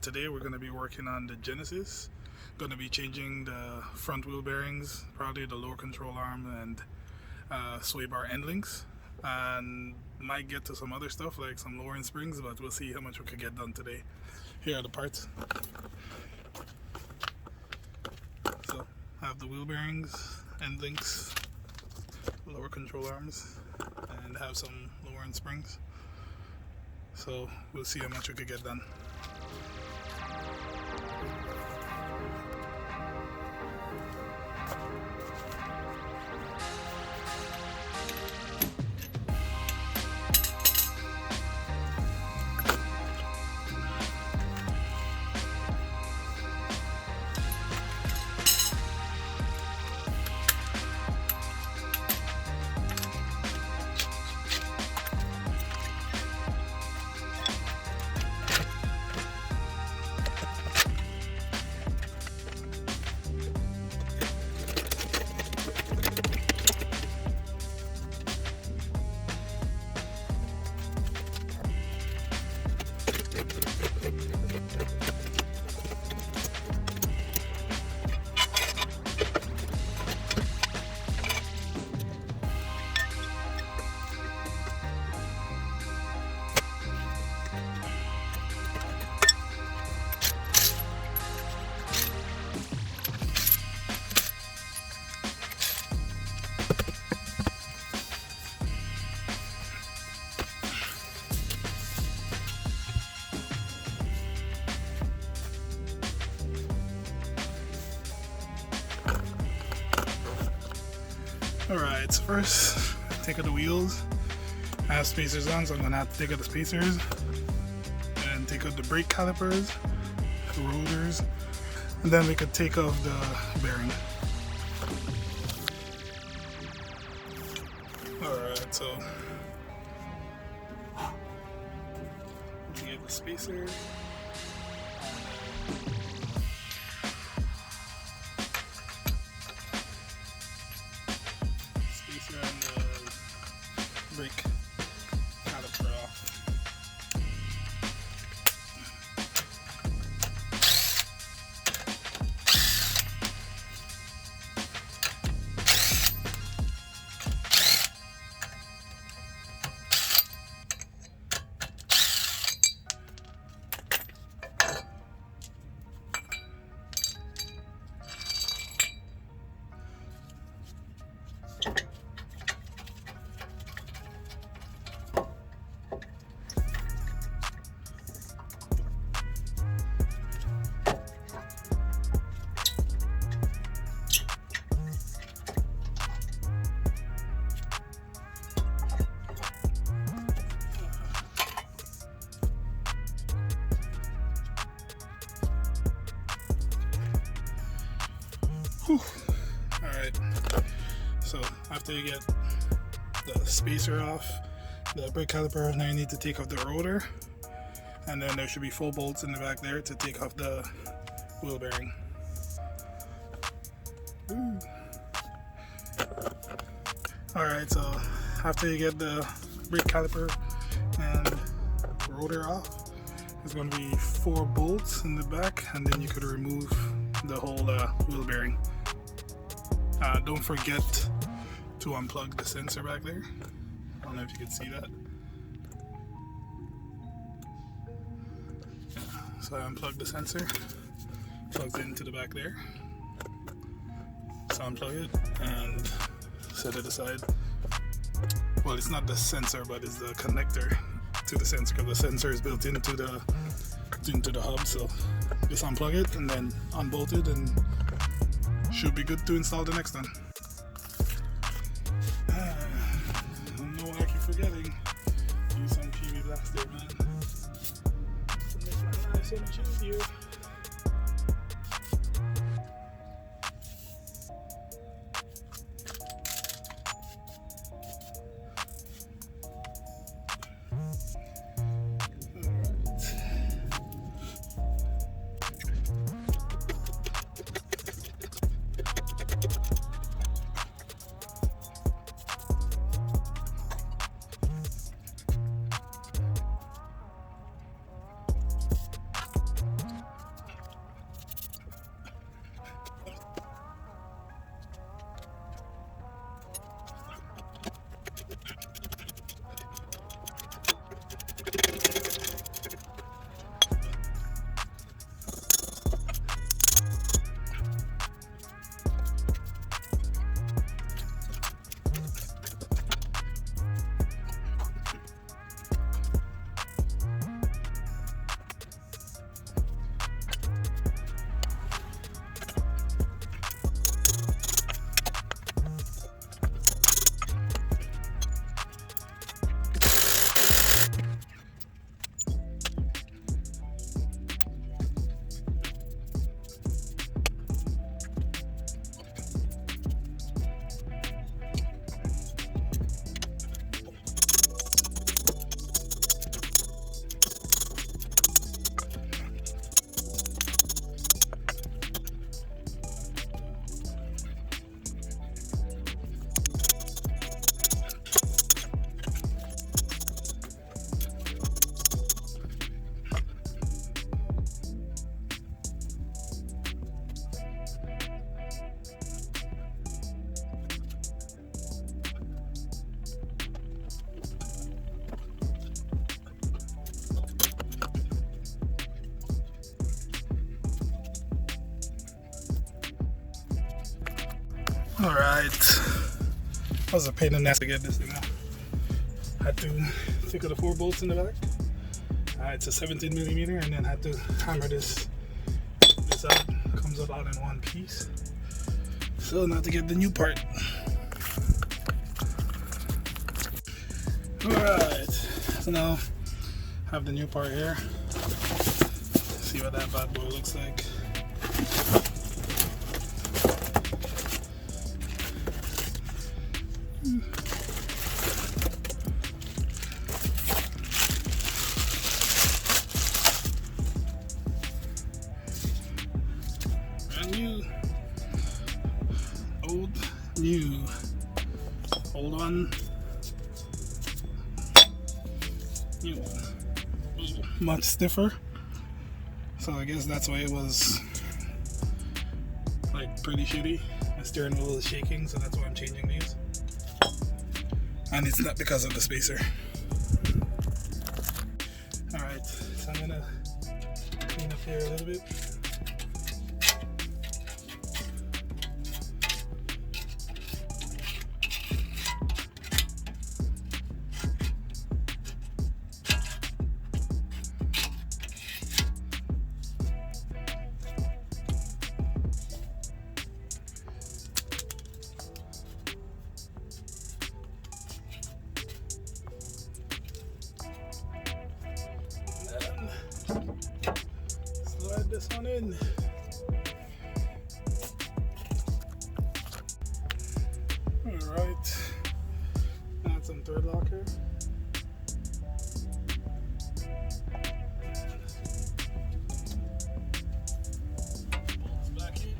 Today we're going to be working on the Genesis. Going to be changing the front wheel bearings, probably the lower control arm and sway bar end links, and might get to some other stuff like some lowering springs, but we'll see how much we could get done today. Here are the parts. So I have the wheel bearings, end links, lower control arms, and have some lowering springs. So we'll see how much we could get done. Alright, so first, take out the wheels. I have spacers on, so I'm going to have to take out the spacers. And take out the brake calipers, the rotors, and then we could take off the bearing. Alright, so we get the spacer. And the brake caliper off. Alright, so after you get the spacer off, the brake caliper, now you need to take off the rotor, and then there should be 4 bolts in the back there to take off the wheel bearing. Alright, so after you get the brake caliper and rotor off, there's going to be 4 bolts in the back, and then you could remove the whole wheel bearing. Don't forget to unplug the sensor back there. I don't know if you can see that. So I unplugged the sensor, plugs it into the back there. So unplug it and set it aside. Well, it's not the sensor, but it's the connector to the sensor, because the sensor is built into the hub. So just unplug it and then unbolt it, and should be good to install the next one. I don't know why I keep forgetting. Use some PV blaster, man. To make my life so much easier. Alright, that was a pain in the ass to get this thing out. Had to take out the 4 bolts in the back. It's a 17mm, and then had to hammer this out. It comes up all in one piece. So now to get the new part. Alright, so now I have the new part here. See what that bad boy looks like. Brand new. Old, new. Old one. New one. Much stiffer. So I guess that's why it was like pretty shitty. The steering wheel is shaking, so that's why I'm changing these. And it's not because of the spacer. Alright, so I'm gonna clean up here a little bit. Slide this one in. Alright, add some third lock here. Bolts back in.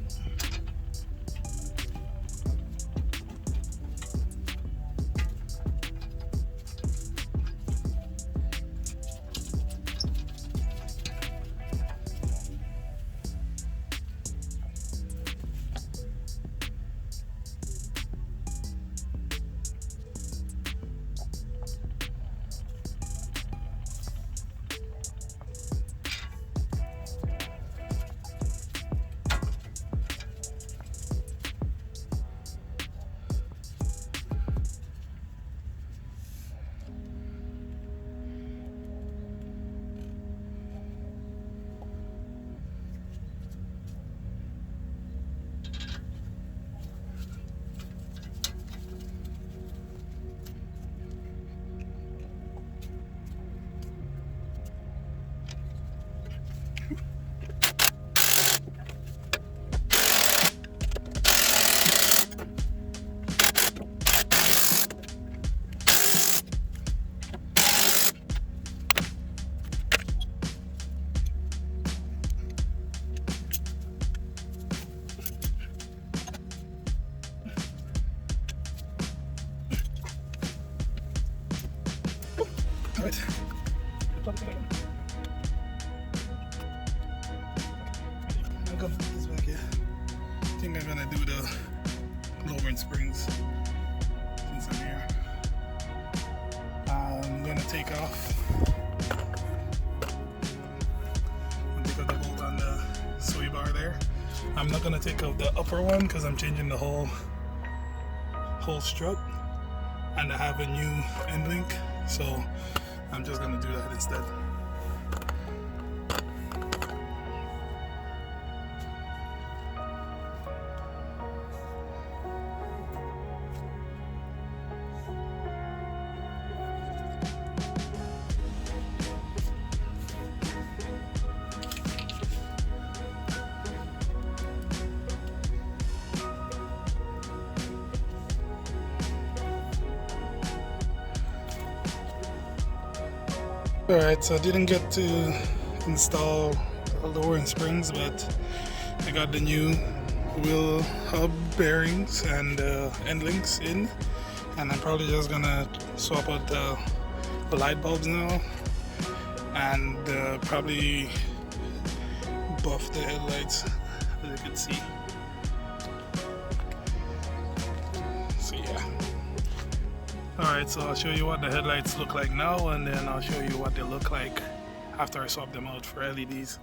Right. I'm gonna put this back here. I think I'm gonna do the lowering springs since I'm here. I'm gonna take off the bolt on the sway bar there. I'm not gonna take out the upper one because I'm changing the whole strut, and I have a new end link, so I'm just gonna do that instead. Alright, so I didn't get to install lowering springs, but I got the new wheel hub bearings and end links in, and I'm probably just gonna swap out the light bulbs now, and probably buff the headlights, as you can see. So yeah. Alright, so I'll show you what the headlights look like now, and then I'll show you what they look like after I swap them out for LEDs.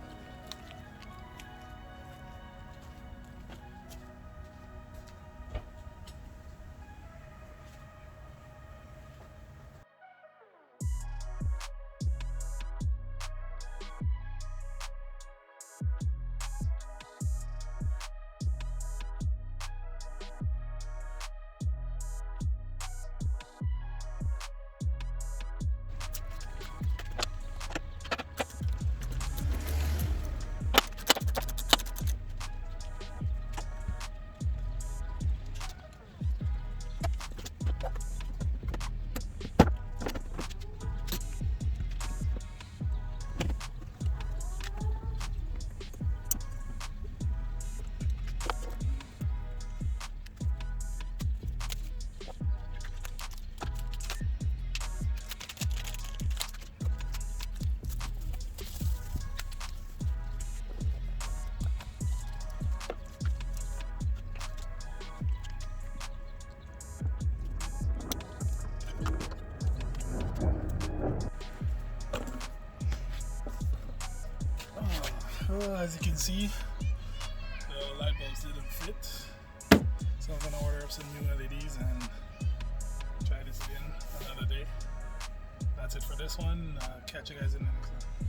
as you can see, the light bulbs didn't fit, so I'm gonna order up some new LEDs and try this again another day. That's it for this one. Catch you guys in the next one.